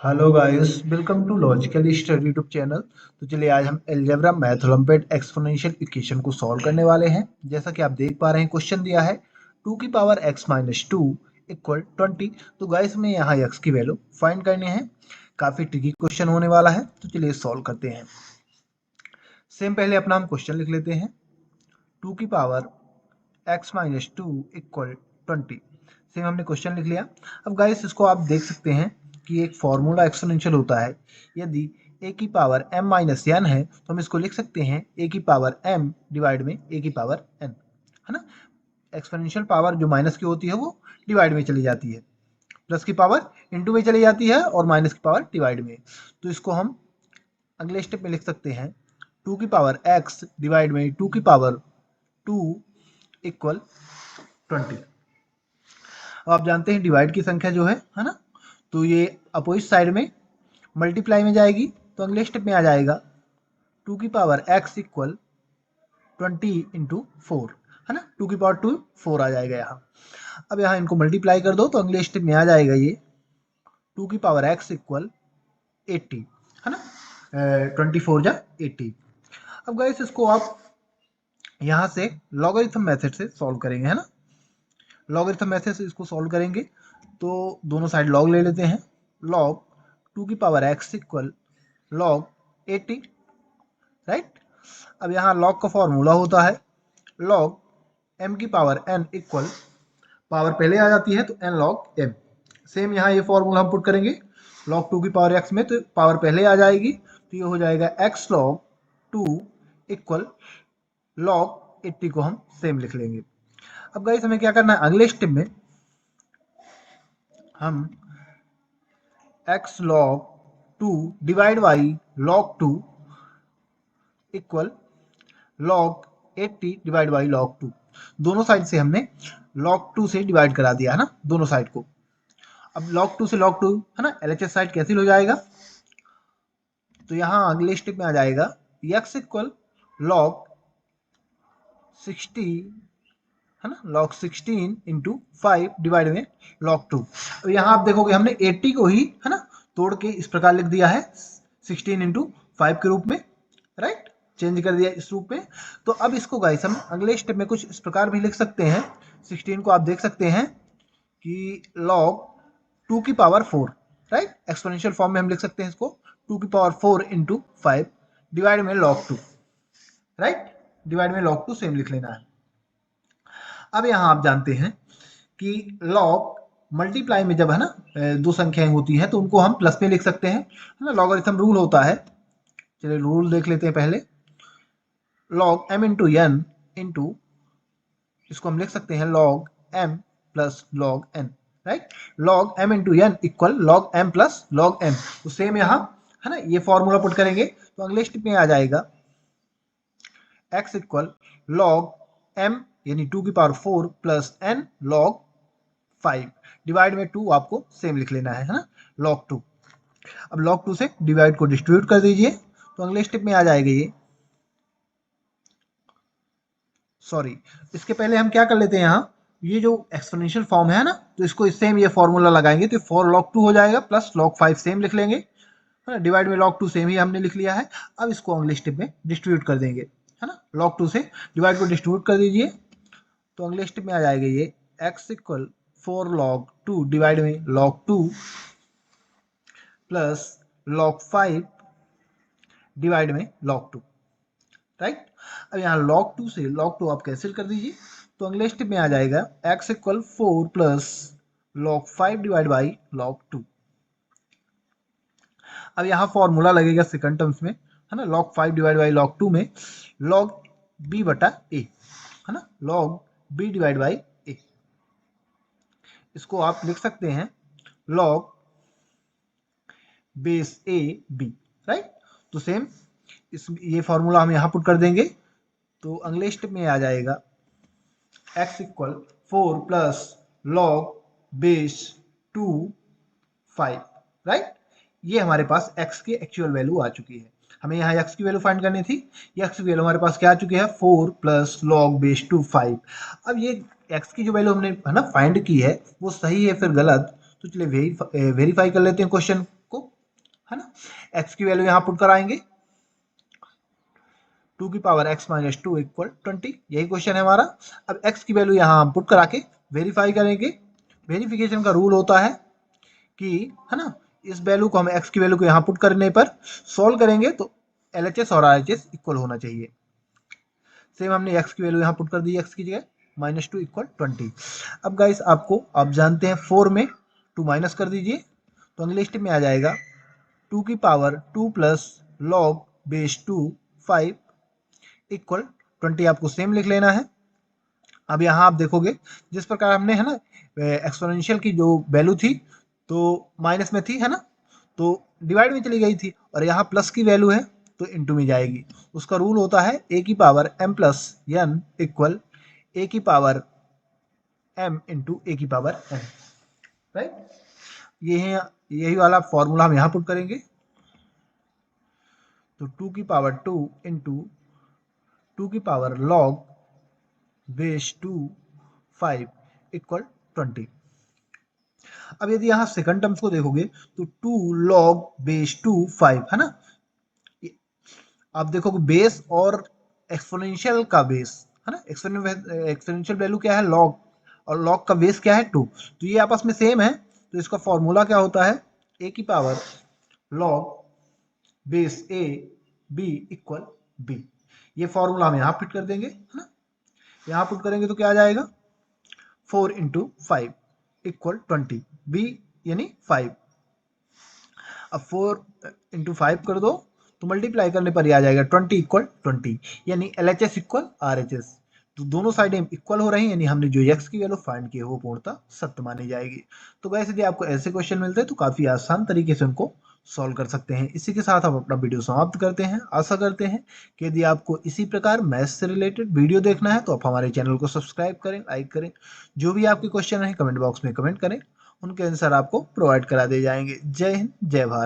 Hello guys, welcome to logical study YouTube channel. तो चलिए आज हम algebra math olympiad exponential equation को सॉल्व करने वाले हैं। जैसा कि आप देख पा रहे हैं, क्वेश्चन दिया है 2 की power x minus two equal 20। तो गाइस में यहाँ x की वैल्यू फाइंड करनी है। काफ़ी ट्रिकी क्वेश्चन होने वाला है, तो चलिए सॉल्व करते हैं। सेम पहले अपना हम क्वेश्चन लिख लेते हैं। 2 की power x minus two equal 20। Same हमने क्वेश्चन लिख लिया। अब गाइस इसको आप देख सकते हैं कि एक फॉर्मूला एक्सपोनेंशियल होता है। यदि a की पावर m माइनस n है तो हम इसको लिख सकते हैं a की पावर m डिवाइड में a की पावर n, है ना। एक्सपोनेंशियल पावर जो माइनस की होती है वो डिवाइड में चली जाती है, प्लस की पावर इंटू में चली जाती है और माइनस की पावर डिवाइड में। तो इसको हम अगले स्टेप में लिख सकते हैं 2 की पावर x डिवाइड में 2 की पावर 2 इक्वल 20। अब आप जानते हैं डिवाइड की संख्या जो है ना, तो ये अपोजिट साइड में मल्टीप्लाई में जाएगी। तो अगले स्टेप में आ जाएगा 2 की पावर x इक्वल 20 इंटू 4, है ना। 2 की पावर 2 4 आ जाएगा यहाँ। अब यहाँ इनको मल्टीप्लाई कर दो तो अगले स्टेप में आ जाएगा ये 2 की पावर x इक्वल 80, है ना। 24 जा 80। अब गाइस इसको आप यहाँ से लॉगरिथम मेथड से सॉल्व करेंगे, है ना। लॉगरिथम मेथड से इसको सॉल्व करेंगे तो दोनों साइड लॉग ले लेते हैं। लॉग 2 की power x equal log 80, right. अब यहाँ लॉग का फॉर्मूला होता है लॉग m की पावर n इक्वल, पावर पहले आ जाती है तो n लॉग m। सेम यहाँ ये फॉर्मूला हम पुट करेंगे लॉग 2 की पावर x में, तो पावर पहले आ जाएगी तो ये हो जाएगा x लॉग 2 इक्वल लॉग 80 को हम सेम लिख लेंगे। अब गाइस हमें क्या करना है, अगले स्टेप में हम x log 2 divide by log 2 equal log 80 divide by log 2। दोनों साइड से हमने log 2 से डिवाइड करा दिया, है ना, दोनों साइड को। अब log 2 से log 2, है ना, LHS साइड कैंसिल हो जाएगा। तो यहाँ अगले स्टेप में आ जाएगा x इक्वल log 60, है ना, log 16 इंटू 5 डिवाइड में log 2। अब यहाँ आप देखोगे हमने 80 को ही, है ना, तोड़ के इस प्रकार लिख दिया है 16 इंटू 5 के रूप में, राइट, चेंज कर दिया इस रूप में। तो अब इसको गाइस हम अगले स्टेप में कुछ इस प्रकार भी लिख सकते हैं। 16 को आप देख सकते हैं कि log 2 की पावर 4, राइट, एक्सपोनेंशियल फॉर्म में हम लिख सकते हैं इसको 2 की पावर 4 इंटू 5 डिवाइड में log 2, राइट, डिवाइड में log 2 सेम लिख लेना है। अब यहाँ आप जानते हैं कि लॉग मल्टीप्लाई में जब, है ना, दो संख्याएं होती हैं तो उनको हम प्लस में लिख सकते हैं, है ना। लॉगरिथम रूल होता है, चलिए रूल देख लेते हैं पहले। Log m into n into, इसको हम लिख सकते हैं log m plus log n, right. Log m into n equal log m plus log n। तो सेम यहाँ, है ना, ये फॉर्मूला पुट करेंगे तो अगले स्टेप में आ जाएगा x इक्वल लॉग m यानी 2 की power 4 plus n log 5 divide में 2 आपको सेम लिख लेना है ना, लॉग 2। अब लॉग 2 से डिवाइड को डिस्ट्रीब्यूट कर दीजिए तो अगले स्टेप में आ जाएगा ये, सॉरी, इसके पहले हम क्या कर लेते हैं, यहाँ ये जो एक्सपोनेंशियल फॉर्म है ना, तो इसको सेम ये फॉर्मूला लगाएंगे तो 4 log 2 हो जाएगा प्लस log 5 सेम लिख लेंगे, है ना। डिवाइड में log 2 सेम ही हमने लिख लिया है। अब इसको अगले स्टेप में डिस्ट्रीब्यूट कर देंगे, है ना। log 2 से डिवाइड को डिस्ट्रीब्यूट कर दीजिए तो अगले स्टेप में आ जाएगा ये x इक्वल 4 log 2 डिवाइड में log 2 प्लस log 5 डिवाइड में log 2, राइट। अब यहाँ log 2 से log 2 आप कैंसिल कर दीजिए तो अगले स्टेप में आ जाएगा x equal 4 plus log 5 divide by log 2। अब यहाँ फॉर्मूला लगेगा सेकंड टर्म्स में, है ना, log 5 डिवाइड बाई log 2 में log b बटा a, है ना, log b divide by a। इसको आप लिख सकते हैं log base a b, right. तो सेम इस ये फॉर्मूला हम यहाँ पुट कर देंगे तो अगले स्टेप में आ जाएगा x equal 4 plus log base 2 5, right. ये हमारे पास x की एक्चुअल वैल्यू आ चुकी है। हमें यहाँ x की वैल्यू फाइंड करनी थी, ये x की वैल्यू हमारे पास क्या आ चुकी है 4 प्लस log बेस 2 5। अब ये x की जो वैल्यू हमने, है ना, फाइंड की है वो सही है फिर गलत, तो चलिए वेरीफाई कर लेते हैं क्वेश्चन को। है ना। x की वैल्यू यहाँ पुट कराएंगे, 2 की पावर x माइनस 2 इक्वल 20, यही क्वेश्चन है हमारा। अब x की वैल्यू यहाँ हम पुट करा के वेरीफाई करेंगे। वेरिफिकेशन का रूल होता है कि, है ना, इस वैल्यू को हम x की वैल्यू को यहाँ पुट करने पर सॉल्व करेंगे तो LHS और RHS इक्वल होना चाहिए। सेम हमने x की वैल्यू यहाँ पुट कर दी, x की जगह माइनस 2 इक्वल 20। अब गाइस आप जानते हैं 4 में 2 माइनस कर दीजिए तो अगले स्टेप में आ जाएगा 2 की power 2 plus log base 2 5 equal 20, आपको सेम लिख लेना है। अब यहाँ आप देखोगे जिस प्रकार हमने, है ना, एक्सपोनेंशियल की जो वैल्यू थी तो माइनस में थी, है ना, तो डिवाइड में चली गई थी, और यहाँ प्लस की वैल्यू है तो इनटू में जाएगी। उसका रूल होता है a की power m plus n equal a की पावर m इंटू a की पावर n, राइट। यही वाला फॉर्मूला हम यहाँ पुट करेंगे, तो 2 की पावर 2 इंटू 2 की पावर लॉग बेस 2 5 इक्वल 20। अब यदि यहाँ सेकंड टर्म्स को देखोगे तो 2 लॉग बेस 2 5, है ना, आप देखोगे बेस और एक्सपोनेंशियल का बेस, है ना, एक्सपोनेंशियल वैल्यू क्या है लॉग, और लॉग का बेस क्या है 2, तो ये आपस में सेम है, तो इसका फॉर्मूला क्या होता है a की power log base a b equal b। ये फॉर्मूला हम यहाँ पुट कर देंगे, है ना, यहाँ पुट करेंगे तो क्या आ जाएगा 4 इंटू 5 इक्वल 20, b यानी 5। अब 4 इंटू 5 कर दो तो मल्टीप्लाई करने पर ही आ जाएगा 20 इक्वल 20, यानी LHS इक्वल RHS, तो दोनों साइडें इक्वल हो रही हैं, यानी हमने जो x की वैल्यू फाइंड की है वो पूर्णतः सत्य मानी जाएगी। तो गाइस यदि आपको ऐसे क्वेश्चन मिलते हैं तो काफी आसान तरीके से उनको सॉल्व कर सकते हैं। इसी के साथ हम अपना वीडियो समाप्त करते हैं। आशा करते हैं कि यदि आपको इसी प्रकार मैथ्स से रिलेटेड वीडियो देखना है तो आप हमारे चैनल को सब्सक्राइब करें, लाइक करें, जो भी आपके क्वेश्चन है कमेंट बॉक्स में कमेंट करें, उनके आंसर आपको प्रोवाइड करा दिए जाएंगे। जय हिंद, जय भारत।